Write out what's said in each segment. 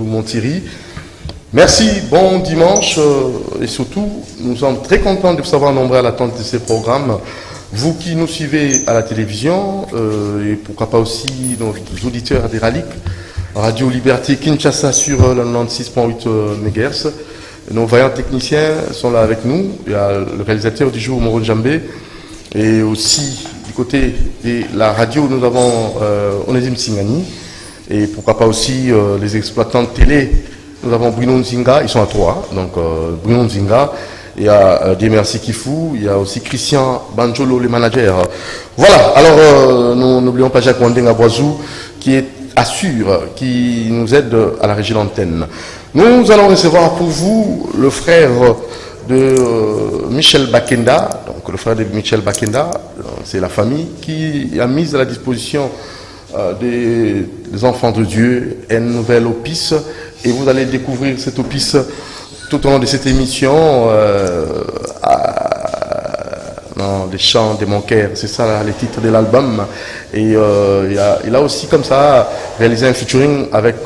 Monthiri. Merci, bon dimanche et surtout, nous sommes très contents de vous savoir nombreux à l'attente de ces programmes. Vous qui nous suivez à la télévision et pourquoi pas aussi nos auditeurs des RALIC, Radio Liberté Kinshasa sur le 96.8 MHz. Nos vaillants techniciens sont là avec nous. Il y a le réalisateur du jour, Moro Djambé, et aussi du côté de la radio, nous avons Onésime Singani, et pourquoi pas aussi les exploitants de télé. Nous avons Bruno Nzinga, ils sont à 3, donc Bruno Nzinga, il y a Diemersi Kifou, il y a aussi Christian Banjolo, le manager. Voilà, alors nous n'oublions pas Jacques Wandenga Boisou, qui qui nous aide à la régie d'antenne. Nous allons recevoir pour vous le frère de Michel Bakenda, donc le frère de Michel Bakenda, c'est la famille qui a mis à la disposition des enfants de Dieu un nouvel opus, et vous allez découvrir cet opus tout au long de cette émission dans les chants des Moncaires, c'est ça les titres de l'album. Et il a aussi comme ça réalisé un featuring avec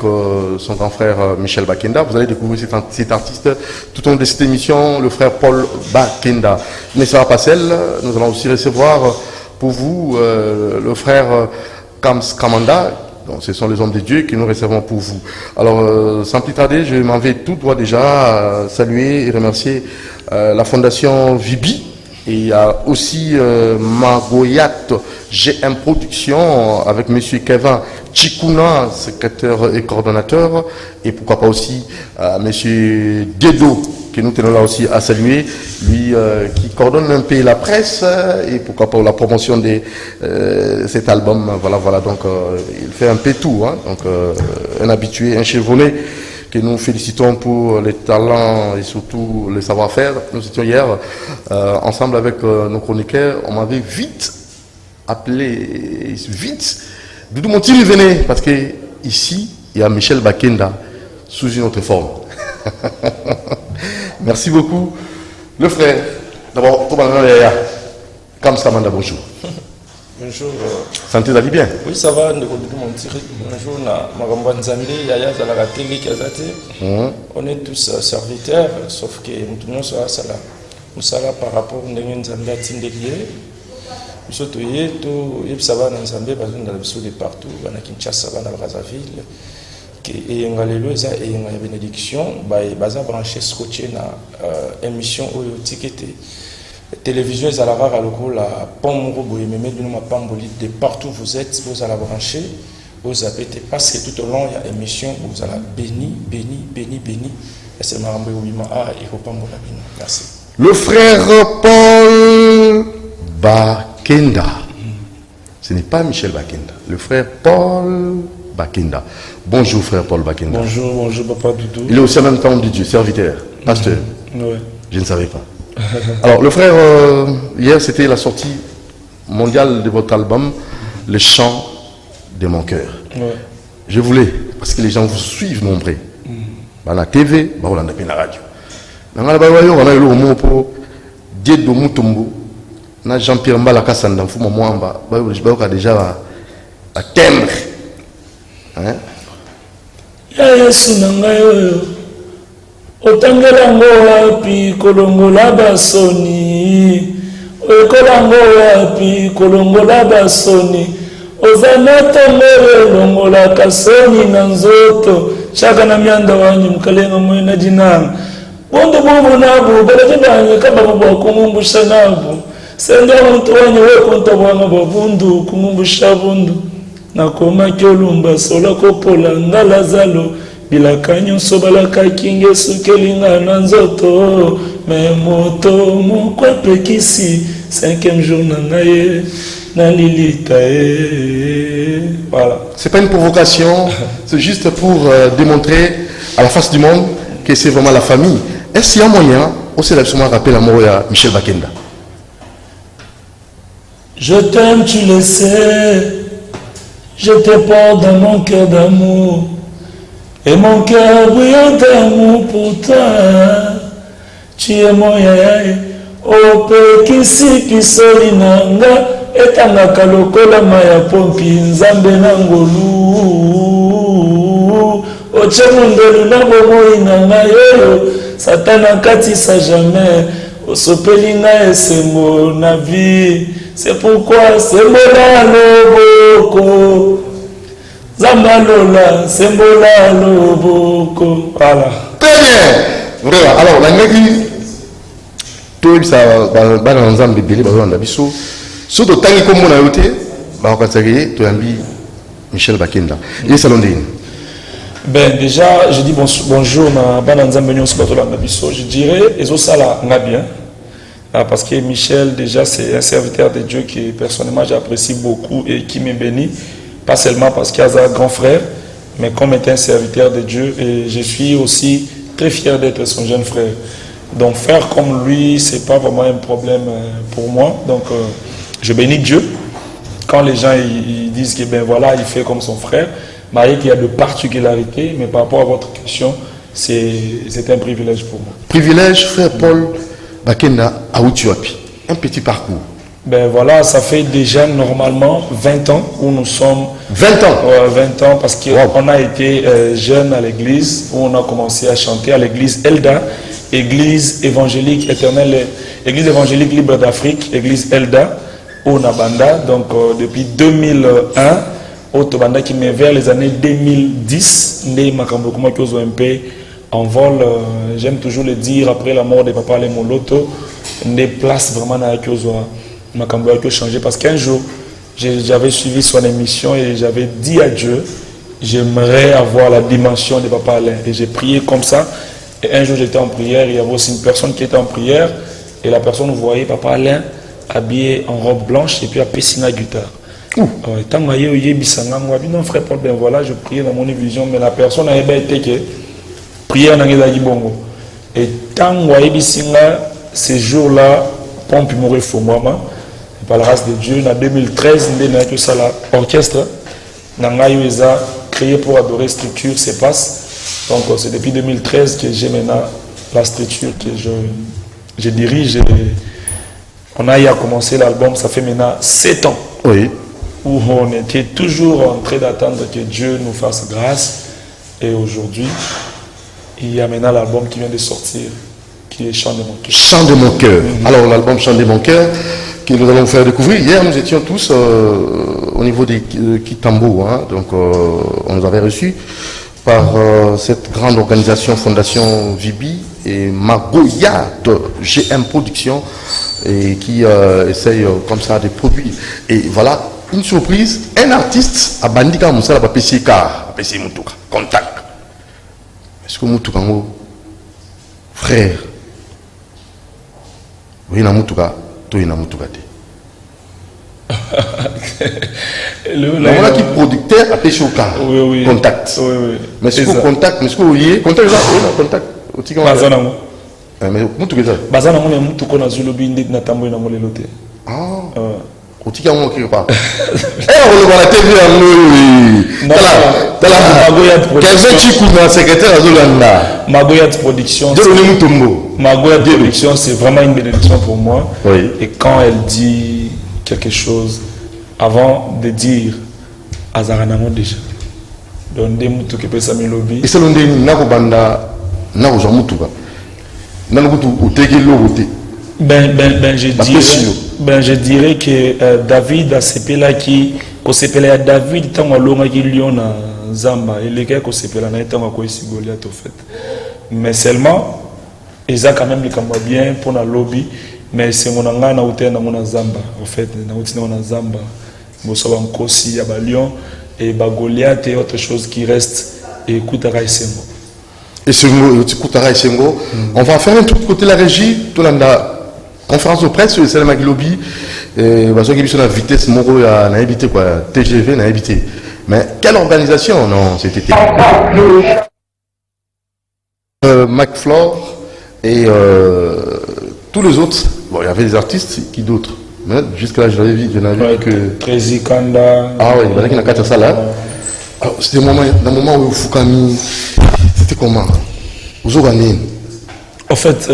son grand frère Michel Bakenda. Vous allez découvrir cet artiste tout au long de cette émission, le frère Paul Bakenda. Mais ça va pas seul, nous allons aussi recevoir pour vous le frère Kams Kamanda. Donc, ce sont les hommes de Dieu que nous recevons pour vous. Alors, sans plus tarder, je m'en vais tout droit déjà saluer et remercier la fondation Vibi. Et il y a aussi Magoyat GM Production avec M. Kevin Chikuna, secrétaire et coordonnateur. Et pourquoi pas aussi M. Dedo, que nous tenons là aussi à saluer, lui qui coordonne un peu la presse et pourquoi pas la promotion de cet album. Voilà, donc il fait un peu tout, hein, donc un habitué, un chevronné que nous félicitons pour les talents et surtout le savoir-faire. Nous étions hier ensemble avec nos chroniqueurs, on m'avait vite appelé, Doudou Monthiri venez, parce que ici il y a Michel Bakenda sous une autre forme. Merci beaucoup. Le frère, d'abord, Kams Kamanda, bonjour. Bonjour. Santé d'aller bien? Oui, ça va, Doudou Monthiri. Bonjour, Maramba Nzambi, Yaya Zalakateli, Kazate. On est tous serviteurs, sauf que nous sommes là par rapport à Nzambi à Tindelier. Nous sommes tous les savants Nzambi, parce qu'on a besoin de partout, on a Kinshasa, on a Brazzaville. Et on a une bénédiction, on branché scotché na émission où ticket télévision est à la rare à l'eau la pomme robo et même de partout vous êtes, vous allez brancher, vous avez parce que tout au long il y a émission où vous allez béni. Et c'est Marambé Ouima et Hopambo Labino. Merci. Le frère Paul Bakenda. Ce n'est pas Michel Bakenda, le frère Paul Bakenda. Bonjour frère Paul Bakenda. Bonjour papa Doudou. Il est aussi en même temps de Dieu, serviteur, pasteur. Oui. Je ne savais pas. Alors le frère, hier c'était la sortie mondiale de votre album, Le chant de mon cœur. Ouais. Je voulais, parce que les gens vous suivent nombreux. Dans la TV, on a la radio. Dans la radio, on a eu le mot pour Diedo Mutombo. On a Jean-Pierre Mbalaka dans Fuma Mwamba. On a déjà à timbre. Hein? Yesu nangai oyo otangelango wapi kolongola basoni okolango wapi kolongola basoni ozana tongere longola kasoni na nzoto chaka na myanda wanyu mkalenga mwena jinanga bondo bobo nabu balajibanye kaba bobo kungumbusha nabu senda muntu wanyu wekunta bwana babundu kungumbusha bundu nakoma kyolumba sola kopola ngala zalo bilaka nyonso balaka kinge sukelinga na nzoto me moto moko apekisi 5e jour na ngai na lilita voilà. C'est pas une provocation, c'est juste pour démontrer à la face du monde que c'est vraiment la famille. Est-ce qu'il y a un moyen, aussi absolument rappeler la mort à Michel Bakenda? Je t'aime, tu le sais. Je te porte dans mon cœur d'amour. Et mon cœur brillant d'amour pour toi. Tu es mon yaya. O pekisi pisoli nanga. Etangaka lokola maya pompi nzambe nangolu. otie mondelo na bomoi na ngai oyo satana akatisa jamais osopeli ngai esengo na vie. C'est pourquoi sembola loboko zamba lola sembola loboko. Voilà. Très bien. Voilà. Alors la ngaki to ça ba na nzambe belé ba na biso so to tangi ko mona yote ba ko tsaki to yambi Michel Bakenda et salondine. Ben déjà je dis bonjour na ba na nzambe nyonso ba to la biso, je dirais ezo sala nga bien. Parce que Michel déjà c'est un serviteur de Dieu que personnellement j'apprécie beaucoup et qui me bénit, pas seulement parce qu'il y a un grand frère, mais comme étant un serviteur de Dieu, et je suis aussi très fier d'être son jeune frère. Donc faire comme lui, c'est pas vraiment un problème pour moi. Donc je bénis Dieu quand les gens ils disent que ben voilà, il fait comme son frère. Mais il y a de particularités, mais par rapport à votre question, c'est un privilège pour moi. Privilège, frère Paul Bakenda à Outiouapi, un petit parcours. Ben voilà, ça fait déjà normalement 20 ans où nous sommes. 20 ans 20 ans parce qu'on a été jeunes à l'église, où on a commencé à chanter à l'église Elda, église évangélique éternelle, église évangélique libre d'Afrique, église Elda, au Nabanda. Donc depuis 2001, au Tobanda qui met vers les années 2010, né Makambo Kumakozo MP en vol, j'aime toujours le dire, après la mort de Papa Lemoloto, des places vraiment à Kyozoa. Makambo a changé parce qu'un jour, j'avais suivi son émission et j'avais dit à Dieu, j'aimerais avoir la dimension de Papa Alain. Et j'ai prié comme ça. Et un jour, j'étais en prière, il y avait aussi une personne qui était en prière. Et la personne voyait Papa Alain habillé en robe blanche et puis à Pessina guitare. Tant que je frère Paul, ben voilà, je priais dans mon vision, mais la personne avait été que prière dans les bongo. Et tant que ces jours-là, pompe mourir pour moi, par la grâce de Dieu, en 2013, nous ça l'orchestre, nous avons créé pour adorer structure, c'est passe. Donc c'est depuis 2013 que j'ai maintenant la structure que je dirige. Et on a eu à commencer l'album, ça fait maintenant 7 ans. Oui. Où on était toujours en train d'attendre que Dieu nous fasse grâce. Et aujourd'hui, il y a maintenant l'album qui vient de sortir, qui est Chant de mon cœur. Chant de mon cœur. Alors l'album Chant de mon cœur, que nous allons vous faire découvrir. Hier, nous étions tous au niveau des Kitambo. Hein, donc on nous avait reçus par cette grande organisation Fondation Vibi et Magoyat GM Production et qui essaye comme ça de produire. Et voilà, une surprise, un artiste à Bandika Moussa la PC car PC Moutuka, contact. Est-ce que Moutuka frère, oui na Moutuka, toi na Moutuka te. Voilà qui producteur à PC car, oui, contact. Oui, oui. Mais est-ce que contact, mais est-ce que vous voyez contact contact. Bazanango. Mais Moutuka ça. Bazanango mais Moutuka na zulobi ndit na tambo na molelote. Ah. Otika mo quelque part. On le voit la TV en Magoyat Production. Secrétaire à Zolanda. Magoyat Production. Magoyat Production, c'est vraiment une bénédiction pour moi. Oui. Et quand elle dit quelque chose, avant de dire Azaranamo déjà. Donc des mutu que peut s'amélobi. Et c'est l'un des nakobanda nakojamutuka. Nanukutu utegelo ute. Je dirais que David a sepela qui a David tant longa qui lion na Zamba et les gars sepela na tant quoi ici Goliath au fait. Mais seulement ils a quand même les camarades bien pour la lobby mais c'est mon anga na ute na mon Zamba en fait na ute na Zamba boso ba nkosi ya ba lion et ba Goliath et autre chose qui reste et écoute à Raisengo. Et Sengo écoute à Raisengo, on va faire un truc côté la régie tout l'anda. Conférence de presse, c'est le Magilobi, parce que la vitesse, Moro a évité quoi, TGV a évité. Mais quelle organisation, non, c'était McFlore et tous les autres. Bon, il y avait des artistes, qui d'autres. Mais jusqu'à là, je n'avais vu que. Trézi Kanda. Ah oui, il y en a qui ont ça là. C'était dans le moment où Fukami, c'était comment? Vous avez en fait,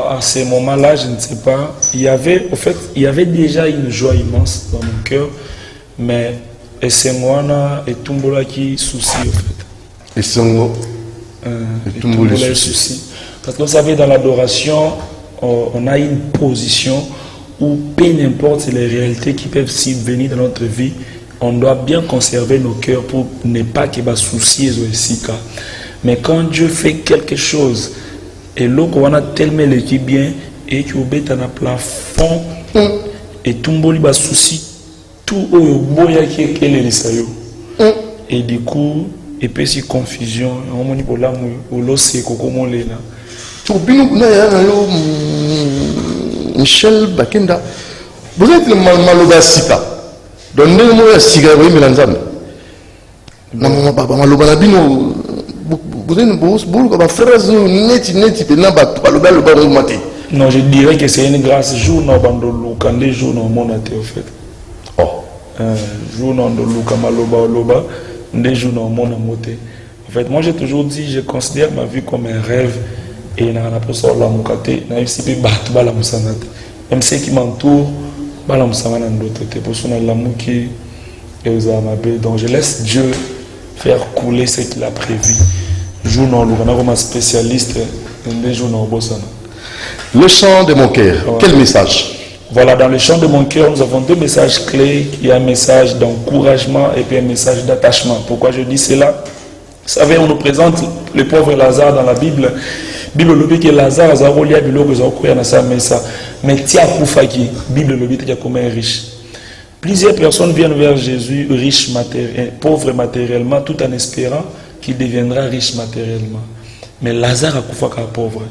à ce moment-là, je ne sais pas, il y avait déjà une joie immense dans mon cœur, mais Esengwana et Tumbola qui souci en fait. et tout les soucis. Parce que vous savez, dans l'adoration, on a une position où peu importe les réalités qui peuvent venir dans notre vie, on doit bien conserver nos cœurs pour ne pas qu'il y ait soucis aussi. Mais quand Dieu fait quelque chose, et l'eau qu'on a tellement l'équipe bien, et tu obéis à un plafond, et tout le monde a souci, tout au boya qui est les sayo. Et du coup, et puis si confusion, on m'a dit pour là, ou l'océan, comment on est là. Michel Bakenda, vous êtes le maloba sika. Donnez-moi un cigare, oui, mais l'ensemble. Non, papa, maloba la bino. Vous êtes une bourse, vous êtes phrase net, non, je dirais que c'est une grâce. Jour non, quand les jours non, mon athée au fait. Oh. Jour non, quand maloba, des jours non, mon amoté. En fait, moi j'ai toujours dit, je considère ma vie comme un rêve. Et na na poso la mukate na isipe bat bala musanate même ceux qui m'entourent bala musanga na ndoto te poso na lamuki et aux amabe. Donc je laisse Dieu faire couler ce qu'il a prévu. Jour non lukana comme spécialiste des jours non bosana. Le chant de mon cœur, ouais. Quel message? Voilà, dans le chant de mon cœur, nous avons deux messages clés. Il y a un message d'encouragement et puis un message d'attachement. Pourquoi je dis cela? Vous savez, on nous présente le pauvre Lazare dans la Bible. Bible le dit que Lazare a relié à Bible mais tia koufaki Bible le dit qu'il y a comme un riche. Plusieurs personnes viennent vers Jésus riche pauvre matériellement tout en espérant qu'il deviendra riche matériellement. Mais Lazare a koufaka pauvre.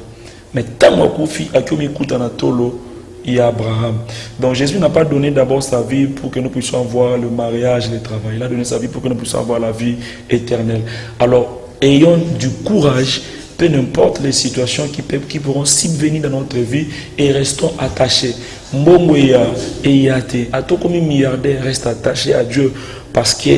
Mais tant que koufi a komi koutana tolo il y a Abraham. Donc Jésus n'a pas donné d'abord sa vie pour que nous puissions voir le mariage, le travail. Il a donné sa vie pour que nous puissions avoir la vie éternelle. Alors ayons du courage. Peu importe les situations qui pourront subvenir dans notre vie et restons attachés. Mbongo et Yate, à tout comme milliardaire, reste attaché à Dieu parce que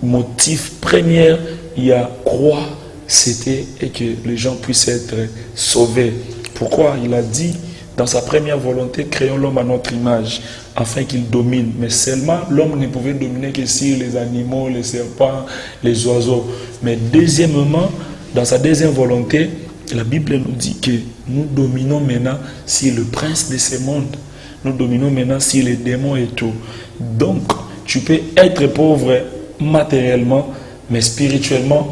motif premier, il y a croix, c'était et que les gens puissent être sauvés. Pourquoi? Il a dit dans sa première volonté, créons l'homme à notre image afin qu'il domine. Mais seulement l'homme ne pouvait dominer que sur les animaux, les serpents, les oiseaux. Mais deuxièmement, dans sa deuxième volonté, la Bible nous dit que nous dominons maintenant sur le prince de ce monde. Nous dominons maintenant sur les démons et tout. Donc, tu peux être pauvre matériellement, mais spirituellement,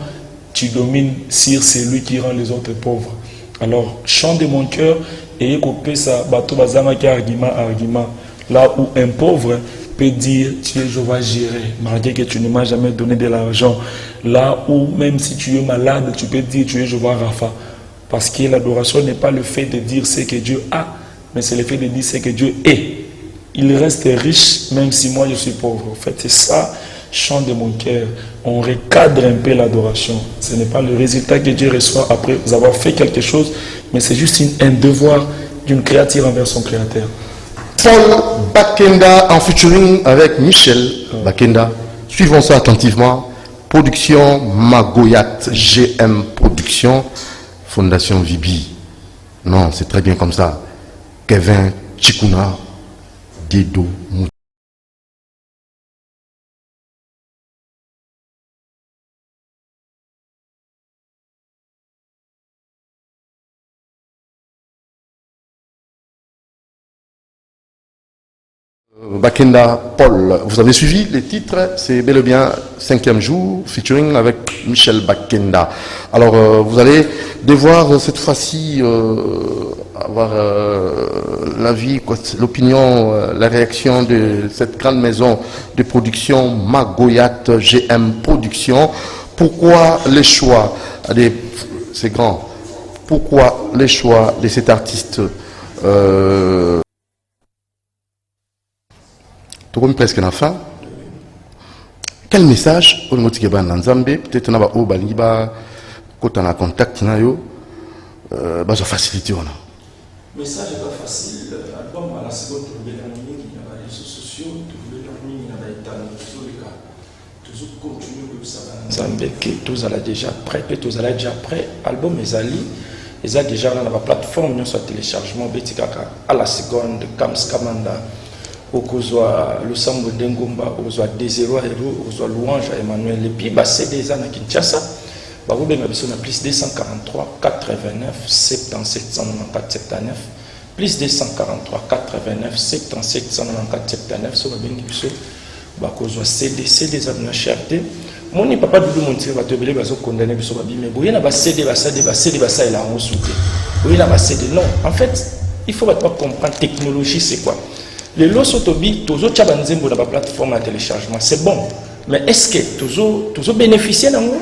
tu domines sur celui qui rend les autres pauvres. Alors, chant de mon cœur, et écoutez ça, bateau bazama qui argument. Là où un pauvre peut dire, tu es, je vais gérer, malgré que tu ne m'as jamais donné de l'argent. Là où, même si tu es malade, tu peux dire, tu es, je vais Rafa. Parce que l'adoration n'est pas le fait de dire ce que Dieu a, mais c'est le fait de dire ce que Dieu est. Il reste riche, même si moi je suis pauvre. En fait, c'est ça, chant de mon cœur. On recadre un peu l'adoration. Ce n'est pas le résultat que Dieu reçoit après avoir fait quelque chose, mais c'est juste un devoir d'une créature envers son créateur. Paul Bakenda en featuring avec Michel Bakenda. Suivons ça attentivement. Production Magoyat, GM Production, Fondation Vibi. Non, c'est très bien comme ça. Kevin Chikuna, Dedo Moutou. Bakenda Paul, vous avez suivi les titres, c'est bel et bien 5e jour, featuring avec Michel Bakenda. Alors vous allez devoir cette fois-ci avoir l'avis, l'opinion, la réaction de cette grande maison de production Magoyat GM Production. Pourquoi les choix c'est grand, pourquoi les choix de cet artiste presque la fin. Quel message au niveau de Nzambe, peut-être on a au Baliba, quand on a contact, on a facilité. Le message n'est pas facile. L'album à la seconde, il y a les réseaux sociaux, il y a les toujours continuer comme ça. Nzambe, tous allez déjà prêt, tous allez déjà prêt. Album Ezali, ils ont déjà dans la plateforme, nous sommes téléchargement, à la seconde, Kams Kamanda. Okozwa Lusambo Dengomba, Okozwa Désiro Hero, Okozwa Louange à Emmanuel. Et puis, c'est des ans à Kinshasa. bakobenga biso na plus 243 89 77 194 79 plus 243 89 77 194 79 so babengi biso bakozwa CD za na cherté moni papa Doudou Montire batobele bazo condamner biso babi mais boye na ba CD ba ça il a reçuté boye na ba CD non en fait il faut pas comprendre technologie c'est quoi les lots autobi tozo tchaba nzembo na ba plateforme de téléchargement c'est bon mais est-ce que tozo bénéficier nango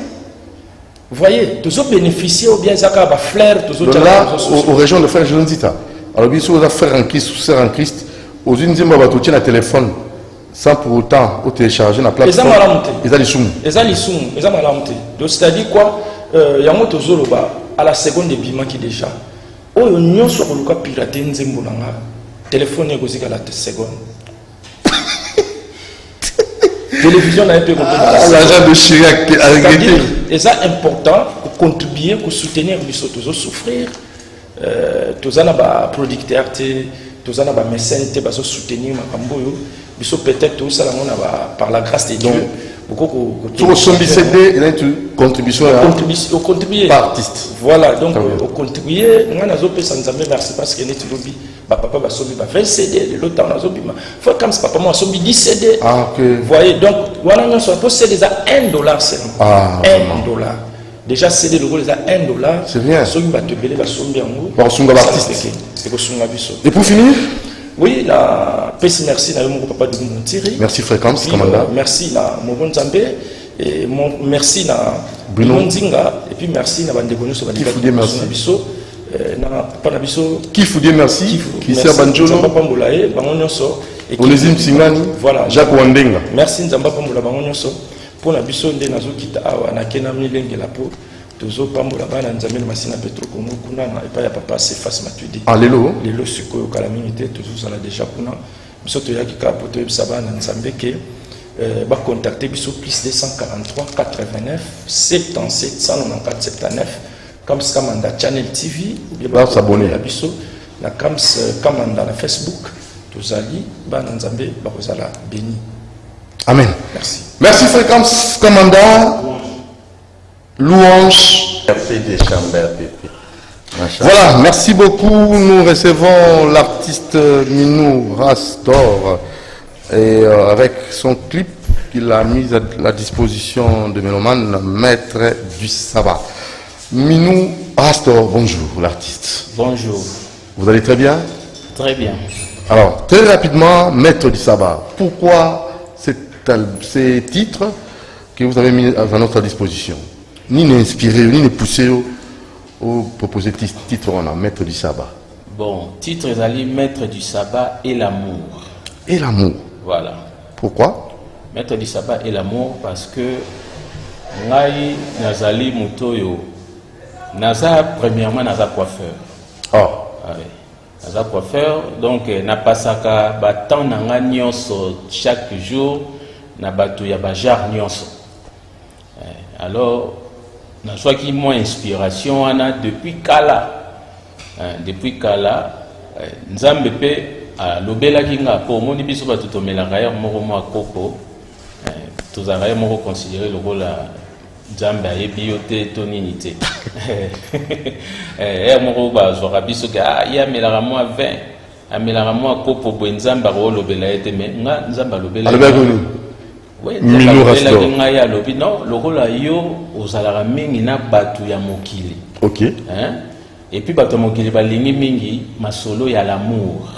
vous voyez tozo bénéficier ou bien zaka ba flair tozo là aux régions de frère Jonzita alors biso za frère en Christ ou sœur en Christ aux nzembo ba totia na téléphone sans pour autant au télécharger la plateforme. Ils ont malamté. Donc c'est-à-dire quoi yango tozoloba à la seconde de bima qui déjà. Oyo nyonso ko luka pirater nzembo nanga. Téléphone ekozika la seconde. Télévision na peu l'argent de Chirac a regretté. Et ça important pour contribuer pour soutenir biso tozo souffrir. Tozana ba producteur té, tozana ba mécène té bazo soutenir makambo yo. Peut-être tout ça par la grâce de Dieu. Tout son CD, il a une contribution au contribuer par artiste. Voilà, donc au contribuer, on a zopé sans jamais merci parce que net lobby, papa va sauver 20 CD, l'autre temps on a zopé, faut comme ça papa moi sauvé 10 CD. Ah OK. Vous voyez donc voilà on soit possédé déjà $1 seulement. Ah, $1. Déjà CD le déjà $1. C'est bien. Sauvé va te belé va sauver en haut. Par son artiste. C'est que son abisso. Et pour finir oui, la merci à mon papa de Montire. Merci Fréquence, commandant. Merci à mon Zambé. Et merci à Bruno Nzinga. Et puis merci à Bandegonu sur Qui foudé merci. Qui foudé merci. Qui sert Banjolo. Onésime Singani. Voilà. Jacques Wandenga. Merci Nzamba Pambola Bangonyoso. Pour la biso de Nazo Kita Awa Nakena Milenge la peau. Tozo pambola bana nzambe na masina Petro Kongo kuna na epa ya papa se face matuidi. Ah lelo sikoyo kala minute tozo sala déjà kuna biso to yaki ka poto ebisa na nzambe ke ba contacter biso plus 243 89 77 194 79 comme Kamanda Channel TV ou bien ba s'abonner à biso na Kamanda na Facebook tozali bana nzambe ba kozala béni. Amen. Merci. Merci Fréquence commandant. Louange. Voilà, merci beaucoup. Nous recevons l'artiste Minou Rastor et avec son clip qu'il a mis à la disposition de Méloman, Maître du Sabbat. Minou Rastor, bonjour l'artiste. Bonjour. Vous allez très bien? Très bien. Alors, très rapidement, Maître du Sabbat. Pourquoi ces titres que vous avez mis à notre disposition? Ni inspiré, ni poussé au proposer titre on a Maître du Sabbat. Bon, titre Zali Maître du Sabbat et l'amour. Et l'amour. Voilà. Pourquoi? Maître du Sabbat et l'amour parce que Ngai Nazali Mutoyo Naza premièrement Naza coiffeur. Ah. Ouais. Naza coiffeur donc na pasaka batan nanga nyonso chaque jour na batu ya bajar nyonso. Alors na soit qui mon inspiration ana depuis kala nzambe pe lobela kinga po moni biso ba tutomela kaya moko mwa koko tozanga moko considérer le rôle nzambe ayebi yo te to nini te moko ba zwa biso ka ya melaka mwa 20 amelaka mwa kopo bo nzambe ko lobela ete me nga nzambe lobela oui, non, le rôle yo ozalaka mingi na batu ya mokili. OK. Hein? Et puis batu mokili balingi mingi masolo ya l'amour.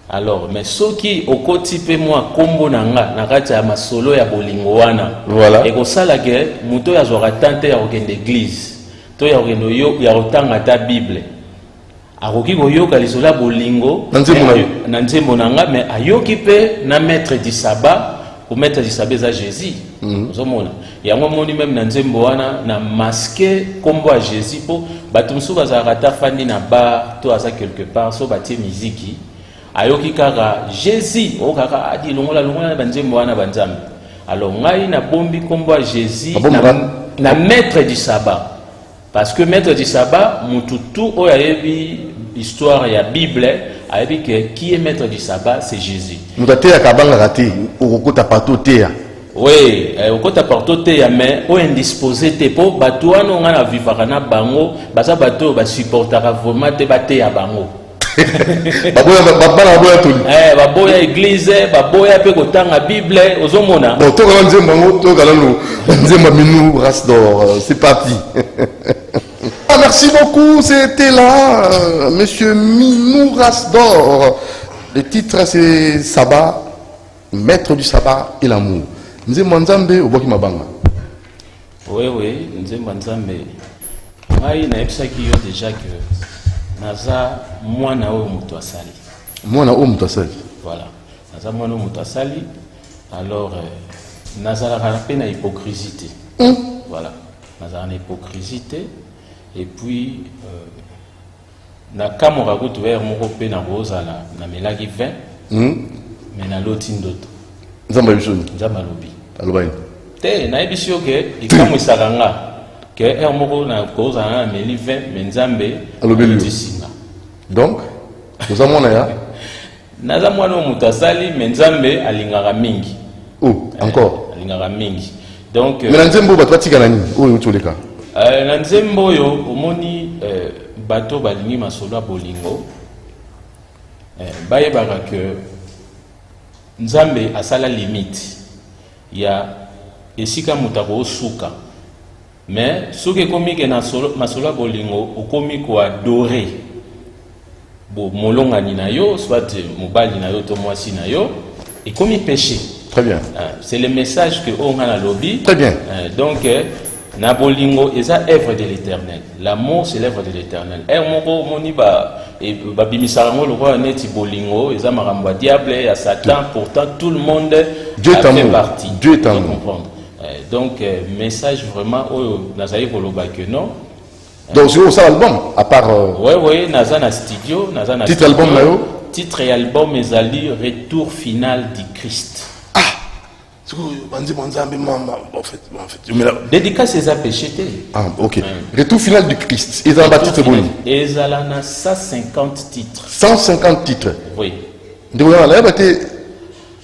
Alors, mais soki okoti pe moi kombo nanga na kati ya masolo ya bolingo wana. Voilà. Et ko sala ke muto ya zora tante ya okende église. To ya okendo yo ya otanga ta Bible. Akoki koyoka lisola bolingo na nzembo nanga mais ayoki pe na maître du sabbat. Pour mettre du sabbat à Jésus. Il y a un moment même dans nzembo wana na masqué combo à Jésus pour batumsu bazarata fandi na ba to asa quelque part so batie miziki ayoki kaka Jésus o kaka adi longola na nzembo wana banzambe. Alors ngai na bombi combo à Jésus na maître du sabbat parce que maître du sabbat mututu o yayebi histoire ya Bible ayebi que qui est maître du sabbat c'est Jésus. Mutate ya kabanga raté okokota pato teya Oui, au côté partout te ya mais o indisposé te po bato wana nga na vivaka na bango baza bato ba supportera vraiment te ba te ya bango. Baboya église, baboya pe kotanga Bible, ozomona. Bon, to kala nzembo ngo, to kala no nzembo Minou Race d'Or, c'est parti. Ah, merci beaucoup, c'était là monsieur Minou Race d'Or. Le titre c'est Sabbat, maître du sabbat et l'amour. Nzembo Nzambe oboki mabanga. Oui, Nzembo Nzambe. Ngai na yebisaki yo déjà que naza mwana oyo mutu asali. Mwana oyo mutu asali. Voilà. Naza mwana oyo mutu asali. Alors nazalaka pe na hypocrisie. Voilà. Nazalaka na hypocrisie et puis na kamora kutu vers moko pe na kozala na melaki vin. Mais na loti ndoto. Nzamba yusoni. Nzamba lobi. Alobani. Te na yebisi yo ke ikamwisaka nga. Que moko na cause na meli 20 menzambe alobisinga. Donc nous avons ya naza mwana mutasali menzambe alingaka mingi. Oh, encore alingaka mingi. Donc mais nzembo batwatika nani oyo utoleka. Na nzembo yo omoni bato balingi masolo bolingo. Bayebaka que nzambe asala limite ya esika mutako osuka. Mais ce qui est comique na masolo bolingo okomi ko adorer bo molonga ni na yo soit mobali na yo to mwasi na yo et comme péché. Très bien. C'est le message que on a lobby. Très bien. Donc na bolingo eza œuvre de l'Éternel. L'amour c'est l'œuvre de l'Éternel. Moko moni ba bimisara ngo lokwa neti bolingo eza makambo diable ya Satan. Pourtant tout le monde Dieu a fait partie. Dieu est amour. Donc message vraiment nazali koloba que non. Donc c'est ça l'album à part oui naza na studio naza na titre album na yo titre et album ezali retour final du Christ. Ah c'est banzi banzambe mama en fait dédicace c'est péché. Ah OK. Retour final du Christ et dans titre bon ezala na 150 titres. 150 titres. Oui. Donc là baté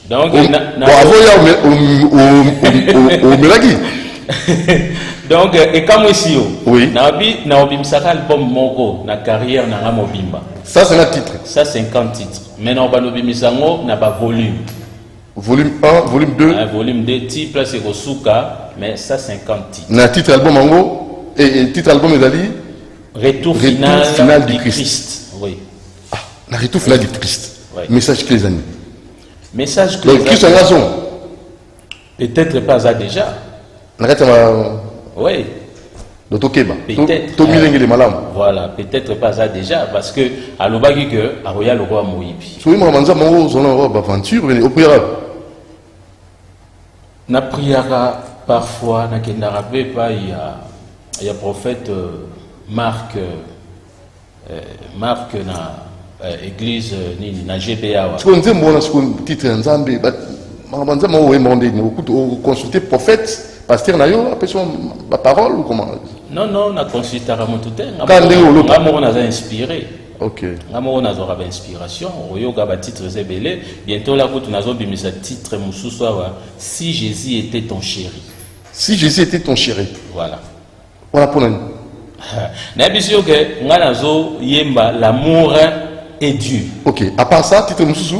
donc donc et comme ici oui na obimsaka album moko na carrière na mobimba 150 titres 150 titres mais na obanobisango na ba volume 1 volume 2 volume 2 titre place kosuka mais 150 titres na titre album mango et titre album ezali retour final du Christ. Oui. Ah na retour final du Christ. Message que les amis. Message que donc Christ a raison. Peut-être pas ça déjà. Oui. Voilà, peut-être pas ça déjà parce que à l'obagi que à Royal le roi Moïbi. Soyez moi manza mango zona robe aventure venez au prière. Na priara parfois na kendara pas il y a prophète Marc na église ni na GBA. Ce qu'on dit moi ce qu'on titre Nzambe manza mango demandé au consulter prophète pasteur na yo après son parole ou comment? Non na consulter à mon tout temps. Quand on a inspiré. OK. On a une inspiration, oyoga ba titre zebele, bientôt là tu nazo bimisa titre mususu wa si Jésus était ton chéri. Si Jésus était ton chéri. Voilà. Voilà pour nous. Na bisio que nga nazo yemba l'amour est Dieu. OK. À part ça, titre mususu?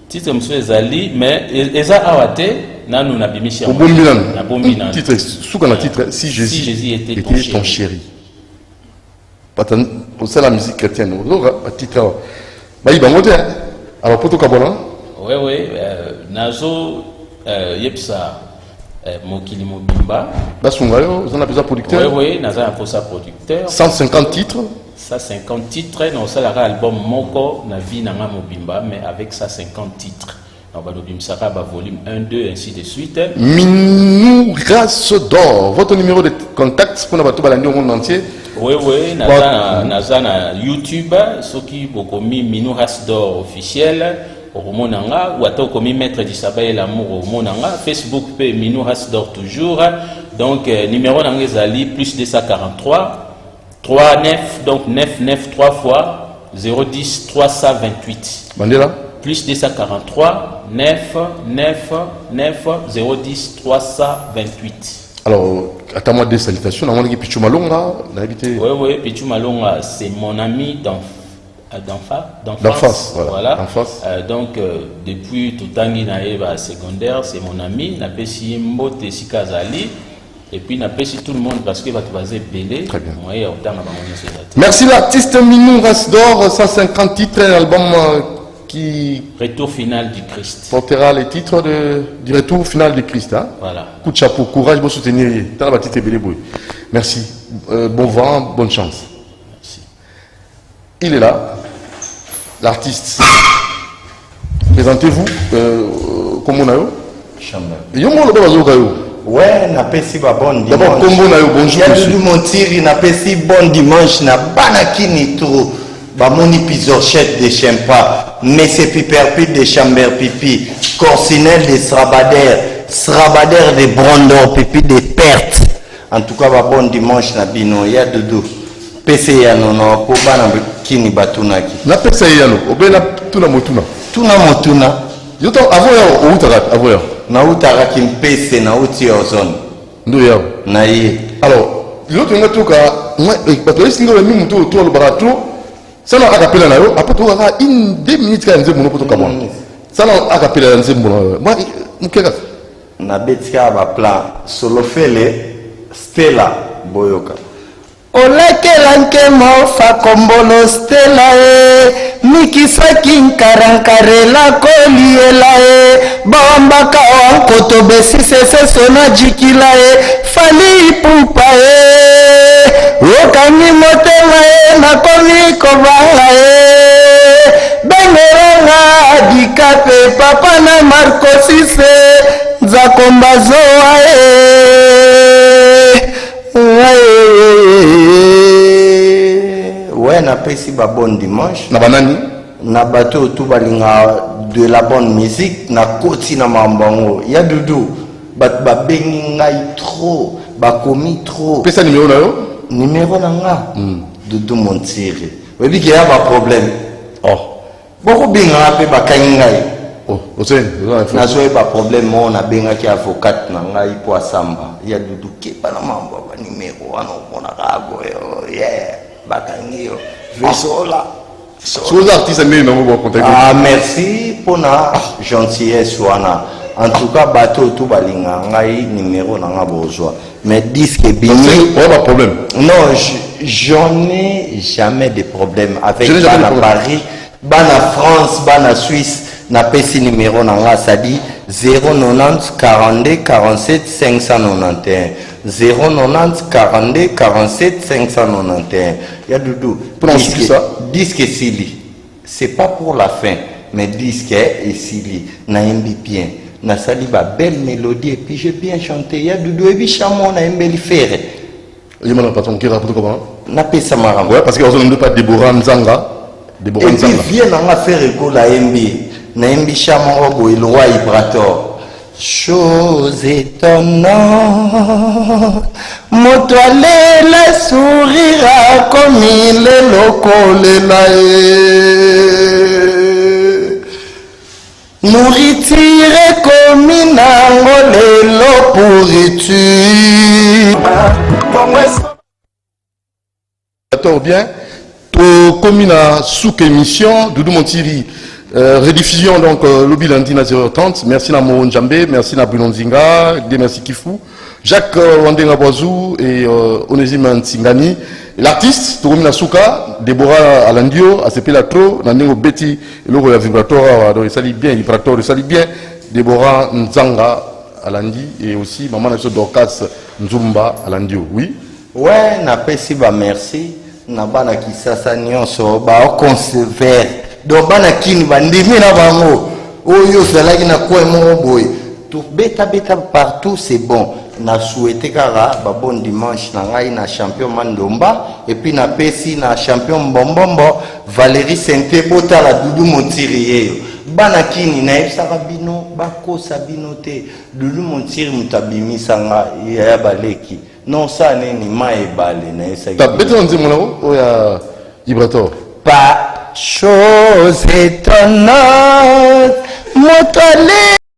Titre mususu ezali mais eza awate nanu na bimisi ya. Na bombina. Titre souka na titre si Jésus était ton chéri. Pour ça la musique chrétienne au titre alors pour tout cabona oui nazo yepsa mokili mobimba basungayo vous en avez besoin producteur oui naza un posa producteur 150 titres 150 titres non ça la album moko na vie na mobimba mais avec 150 titres on va l'obimsaka ba volume 1 2 ainsi de suite. Minou Race d'Or votre numéro de contact pour na bato balandi au monde entier. Oui, naza na YouTube, ce qui est mis Minou Race d'Or officiel, au Monanga, ou à commis Maître du Sabbat et l'amour au Monanga, Facebook peut Minou Race d'Or toujours, donc numéro d'Angezali plus 243, 39, donc 99 3 fois 010 328. Mandela plus 243 9 9 9 010 328. Alors, attends-moi des salutations. On a dit Pichou Malonga, d'habiter. Oui, Pichou Malonga, c'est mon ami d'enfance. Voilà. Donc, depuis tout temps, il secondaire, c'est mon ami. Il a payé Mbote Sikazali. Et puis, il a payé tout le monde parce qu'il va te baser belé. Très bien. Merci l'artiste Minou Rasdor, 150 titres, un album qui. Retour final du Christ. Portera les titres du Retour final du Christ. Hein? Voilà. Coup de chapeau, courage pour soutenir. Merci. Bon vent, bonne chance. Merci. Il est là, l'artiste. Présentez-vous, comment on a eu? Ouais, n'a pas si bon dimanche. D'abord, bonjour. Il y a du Montiri, n'a pas si bon dimanche, n'a pas qui trop. Bah, mon épisode de Chempa, mais c'est Piperpi de Chamber Pipi, Corsinel de Srabader de Brondor, Pipi de Pertes. En tout cas, bah, bon dimanche, n'a bino, il y a Doudou. PC Yano, non, pour Bana Kini Batunaki. Na PC Yano, Obena Tuna Motuna. Tuna Motuna. Yo to avoya ou utarat avoya. Na utarat qui PC na uti ozone. Ndo ya. Na ye. Alors, l'autre nga toka, moi parce que singo le mimu to le barato, ça na akapela na yo, après to ka in 2 minutes ka nze mono potoka bon. Ça na akapela nze mono. Moi mukeka na betika ba plan solo fele Stella Boyoka. Olakela nkemo fa kombolo Stella mikisaki nkarankarela koliela bawambaka wankoto besisese sona jikila fali ipupa okani motema nakomi kobanga bemeranga dikape papa na Marco Sise nzakombazoa ouais, na pesi ba bon dimanche. Na banani? Na bateau tout balinga de la bonne musique. Na koti na mambango. Ya Doudou. Bat ba bengi ngai trop. Ba komi trop. Pesa numéro na yo? Numéro na nga. Doudou Montiri. Webi ki ya ba problème. Oh. Boko benga pe ba kangi ngai. Oh, osen. Na so ba problème mo na benga ki avocat na ngai po asamba. Ya Doudou ke ba na mambo ba numéro ano mona kago yo. Yeah. Bakangio. Vesola. Ah, merci pour la gentillesse. En tout cas, bateau tout balinga, ngai numéro nanga bourgeois. Mais disque bini. Pas de problème. Non, j'en ai jamais de problème avec Bana Paris, Bana France, Bana Suisse. Na pesi numéro nanga, ça dit 090 42 47 591. 090 42 47 591. Il y a Doudou. Disque Sili. C'est pas pour la fin, mais disque et Sili. Naimbi bien. Na sali ba belle mélodie et puis j'ai bien chanté. Il y a Doudou et Bichamon na mbeli faire. Il y a un patron qui raconte comment? Na pesa maram. Ouais, parce qu'on ne pas Deborah Nzanga. Deborah Nzanga. Et puis viens na faire école à MB. Naimbi Chamon Robo et le roi Ibrator. Chose étonnante, motoile la sourira comme il est locolé nourriture comme une angolelo pourriture. D'accord, bien. Tout comme une sous-émission, Doudou Montiri. Rediffusion donc Lobby lundi à 0h30. Merci à Moron Djambé, merci à Bruno Nzinga, merci Kifou, Jacques Wandenga Boazou et Onésime Ntsingani. L'artiste, Touromina Souka, Déborah Alandio, ACP Latro, Nandengo Betty, le vibratoire, il s'allie bien, vibratoire, il s'allie bien, Déborah Nzanga Alandi et aussi Maman Nacho Dorcas Nzumba Alandio. Oui? Ouais, n'a pas si bah merci. N'a pas na kisasa nyonso, bah au conserver. Donc bana kini bandimi na bango oyo zalaki na kwa mo boy tout beta partout c'est bon na souhaité kara ba bon dimanche na ngai na champion Mandomba et puis na pesi na champion Bombombo Valérie Sente bota la Doudou Montiri bana kini na ebsaka bino bako sabino te Doudou Montiri mutabimi sanga ya baleki non ça neni mai balé na esa ta beta nzimona o ya Ibrator pas chose étonnante Sultanat moto ale